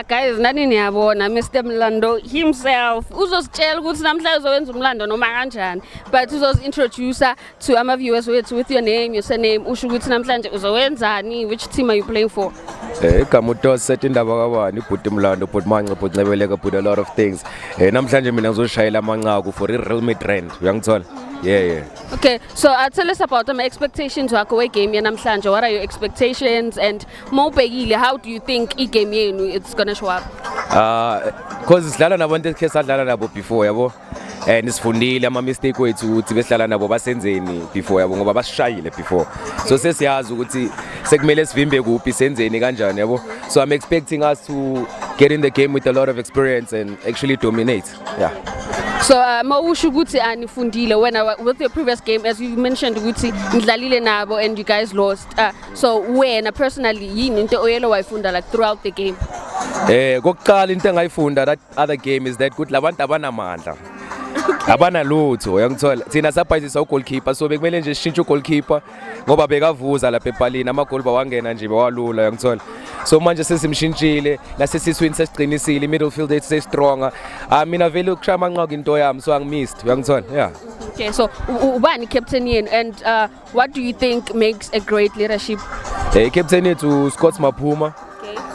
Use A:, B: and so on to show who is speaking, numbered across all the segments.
A: guys, nani niyabona Mr. Mlando himself. Uzositshela ukuthi namhlanje uzowenza umlando noma kanjani. But uzosintroduce to our viewers with your name, your surname. Usho ukuthi namhlanje uzowenzani, which team are you playing for?
B: Kamuto set indaba kabani ibhuti Mlando ibhuti Manxe ibhuti Ncebeleka ibhuti a lot of things. Namhlanje mina ngizoshayela amanqaku for Real Madrid. Uyangithola? Yeah.
A: Okay, so tell us about my expectations wakho we game namhlanje. What are your expectations and mawubhekile how do you think I game yenu it's going to show up?
B: Because sidlala nabantu ekhe sadlala nabo before yabo. And isifundile ama mistake wethu ukuthi behlala nabo basenzeni before yabo ngoba basishayile before. So sesiyazi ukuthi sekumele sivimbe kuphi senzeni kanjani yabo. So I'm expecting us to get in the game with a lot of experience and actually dominate. Yeah.
A: So mawusho ukuthi anifundile when with your previous game as you mentioned ukuthi nidlalile nabo and you guys lost. So wena personally yini into oyelo wayifunda like throughout the game?
B: Kokuqala into engayifunda that other game is that ukuthi labantu abanamandla. Abana lutho uyangithola thina sabhayisisa ugoalkeeper so bekumele nje sishintshe ugoalkeeper ngoba bekavuza lapha eBhalini amagoli bawangena nje bawalula uyangithola so manje sesimshintshile nasesiswini sesiqinisile midfield ethu stronger mina vele ukushaya amanqaku into yami so angimissed uyangithola yeah.
A: Okay, so ubani captain yenu and what do you think makes a great leadership?
B: Captain yethu Scott Maphuma.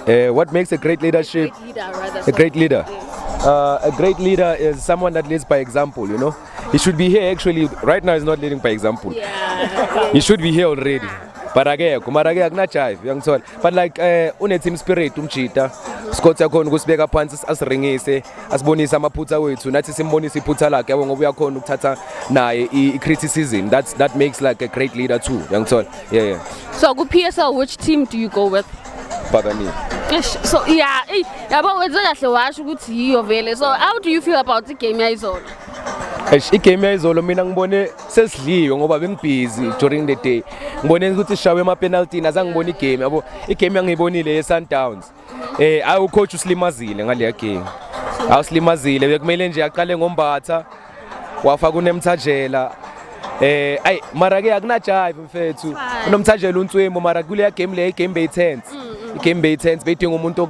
B: Okay. What makes a great leadership?
A: Great leader, rather.
B: A great leader. Yes. A great leader is someone that leads by example, you know. He should be here actually. Right now he's not leading by example.
A: Yeah.
B: He should be here already. But again, akunachive, uyangithola. But like une team spirit umchita. Scott yakhona ukusibeka phansi asiringise, asibonise amaphutha wethu, nathi simbonise iphutha lakhe yabo ngoba uyakhona ukuthatha naye i-criticism. That makes like a great leader too, uyangithola. Yeah.
A: So ku PSL which team do you go with?
B: Pagani.
A: So yeah, yabo wenza kahle washo ukuthi yiyo vele. So how do you feel about the game yayizolo?
B: Igame yayizolo mina ngibone sesidliwe ngoba bengibusy during the day. Ngibone ukuthi sishawe ama penalty azangibona igame yabo. Igame yangibonile ye-Sundowns. Awu coach uslimazile ngale game. Awuslimazile bekumele nje aqale ngombatha wafaka uNemthajela. Mara ke akunajive mfethu. uNemthajela uNtswemo mara kule game le game bay-10. Game bay-10 bedinga umuntu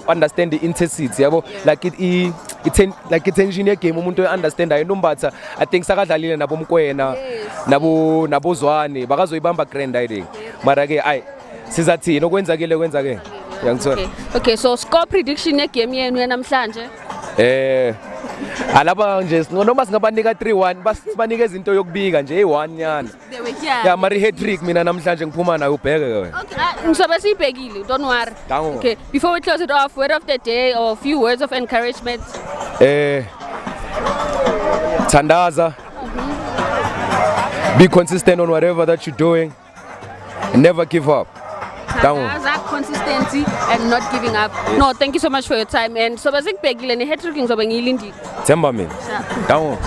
B: understand the intensity yabo like it's engineer game umuntu understand ayintombatha I think sakadlalile nabo Mkwena nabo Zwane bakazoyibamba grand hiding mara ke sizathina okwenzakile uyangithola.
A: Okay, so score prediction ye game yenu namhlanje?
B: Alaba nje noma singabanika 3-1 basibanikeza into yokubika nje e1 nyana. Yeah, mari hat-trick mina namhlanje ngiphuma nayo ubheke wena.
A: Okay, ngisobe siyibhekile, don't worry. Okay, before we close it off, word of the day or a few words of encouragement.
B: Thandaza. Be consistent on whatever that you're doing. And never give up.
A: That consistency and not giving up. Yes. No, thank you so much for your time. And so basically, hat-trick ngizobe ngiyilindile.
B: Themba mina. Dango.